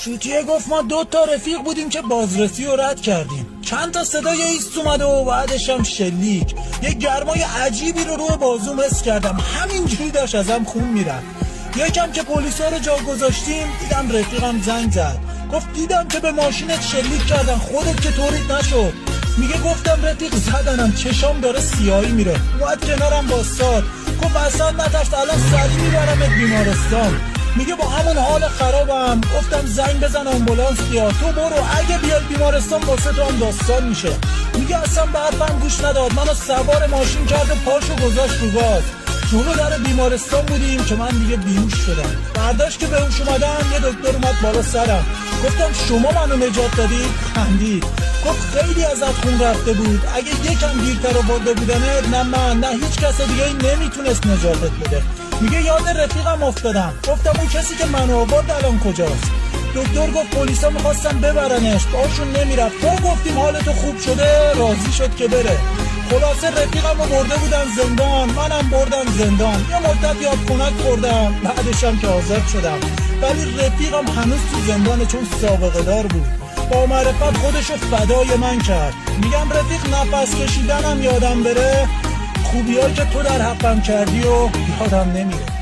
شوتیه گفت ما 2 تا رفیق بودیم که بازرسی رو رد کردیم. چند تا صدای ایست اومده و بعدش هم شلیک. یه گرمای عجیبی رو روی بازوم حس کردم، همینجوری داشت ازم خون میرفت. یکم که پلیسا رو جا گذاشتیم دیدم رفیقم زنگ زد، گفت دیدم که به ماشینت شلیک کردن، خودت که طوریت نشد. میگه گفتم رفیق زدنم، چشام داره سیاهی میره. اومد کنارم باستاد، گفت اصلا نترس، الان سریع میبرمت بیمارستان. میگه با همون حال خرابم. گفتم زنگ بزن آمبولانس بیاد، تو برو، اگه بیاد بیمارستان واسه تو هم داستان میشه. میگه اصلا به حرفم گوش نداد، منو سوار ماشین کرد و پاشو گذاشت رو گاز. جلو در بیمارستان بودیم که من دیگه بیهوش شدم. برداشت که بهوش اومدم یه دکتر اومد بالا سرم. گفتم شما منو نجات دادید؟ خندید، گفت خیلی ازت خون رفته بود، اگه یکم دیرتر آورده بودنت نه من نه هیچ کس دیگه نمیتونست نجاتت بده. میگه یاد رفیقم افتادم. گفتم اون کسی که منو آورد الان کجاست؟ دکتر گفت پلیسا میخواستن ببرنش، باشون نمیرفت، تو گفتیم حالتو خوب شده راضی شد که بره. خلاصه رفیقم رو برده بودن زندان، منم بردن زندان. یه مدت یادخونک خوردم، بعدشم که آزاد شدم. ولی رفیقم هنوز تو زندانه چون سابقه دار بود. با معرفت خودشو فدای من کرد. میگم رفیق نفس کشیدنم یادم بره، خوبیایی که تو در حقم کردی و یادم نمیره.